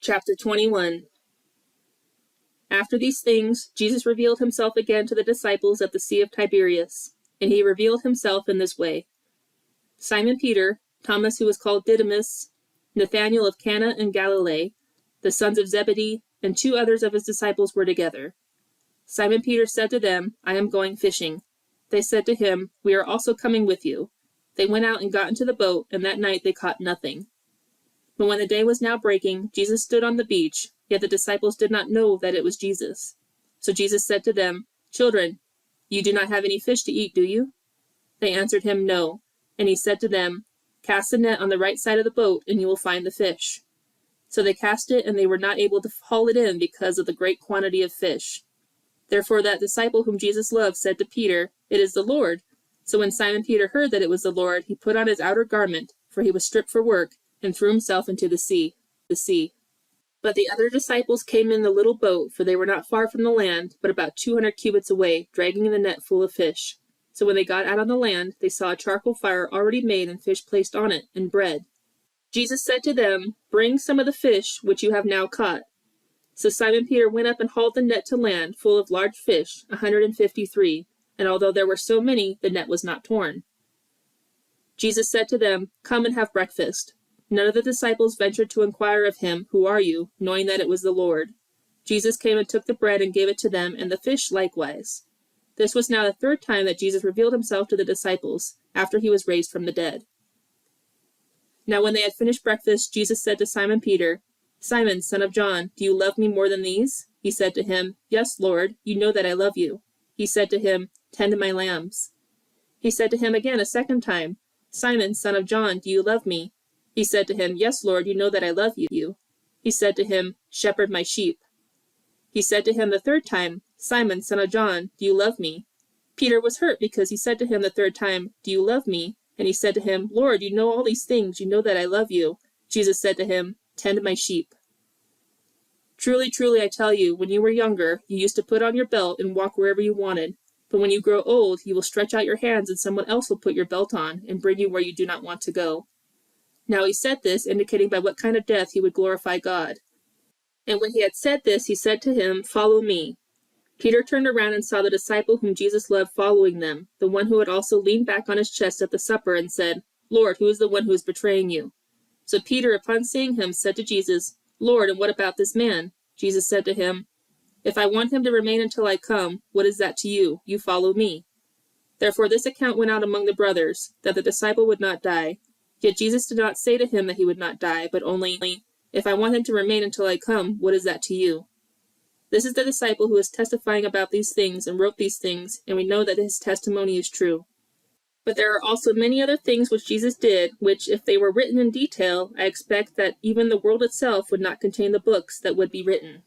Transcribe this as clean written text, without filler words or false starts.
Chapter 21. After these things, Jesus revealed himself again to the disciples at the Sea of Tiberias, and he revealed himself in this way. Simon Peter, Thomas who was called Didymus, Nathanael of Cana in Galilee, the sons of Zebedee, and 2 others of his disciples were together. Simon Peter said to them, "I am going fishing." They said to him, "We are also coming with you." They went out and got into the boat, and that night they caught nothing. But when the day was now breaking, Jesus stood on the beach, yet the disciples did not know that it was Jesus. So Jesus said to them, "Children, you do not have any fish to eat, do you?" They answered him, "No." And he said to them, "Cast the net on the right side of the boat, and you will find the fish." So they cast it, and they were not able to haul it in because of the great quantity of fish. Therefore that disciple whom Jesus loved said to Peter, "It is the Lord." So when Simon Peter heard that it was the Lord, he put on his outer garment, for he was stripped for work, and threw himself into the sea. But the other disciples came in the little boat, for they were not far from the land, but about 200 cubits away, dragging the net full of fish. So when they got out on the land, they saw a charcoal fire already made and fish placed on it, and bread. Jesus said to them, "Bring some of the fish which you have now caught." So Simon Peter went up and hauled the net to land, full of large fish, 153, and although there were so many, the net was not torn. Jesus said to them, "Come and have breakfast." None of the disciples ventured to inquire of him, "Who are you?" knowing that it was the Lord. Jesus came and took the bread and gave it to them, and the fish likewise. This was now the 3rd time that Jesus revealed himself to the disciples, after he was raised from the dead. Now when they had finished breakfast, Jesus said to Simon Peter, "Simon, son of John, do you love me more than these?" He said to him, "Yes, Lord, you know that I love you." He said to him, "Tend my lambs." He said to him again a 2nd time, "Simon, son of John, do you love me?" He said to him, "Yes, Lord, you know that I love you." He said to him, "Shepherd my sheep." He said to him the 3rd time, "Simon, son of John, do you love me?" Peter was hurt because he said to him the 3rd time, "Do you love me?" And he said to him, "Lord, you know all these things, you know that I love you." Jesus said to him, "Tend my sheep." Truly, truly, I tell you, when you were younger, you used to put on your belt and walk wherever you wanted. But when you grow old, you will stretch out your hands and someone else will put your belt on and bring you where you do not want to go. Now he said this, indicating by what kind of death he would glorify God. And when he had said this, he said to him, "Follow me." Peter turned around and saw the disciple whom Jesus loved following them, the one who had also leaned back on his chest at the supper and said, "Lord, who is the one who is betraying you?" So Peter, upon seeing him, said to Jesus, "Lord, and what about this man?" Jesus said to him, "If I want him to remain until I come, what is that to you? You follow me." Therefore this account went out among the brothers, that the disciple would not die. Yet Jesus did not say to him that he would not die, but only, "If I want him to remain until I come, what is that to you?" This is the disciple who is testifying about these things and wrote these things, and we know that his testimony is true. But there are also many other things which Jesus did, which, if they were written in detail, I expect that even the world itself would not contain the books that would be written.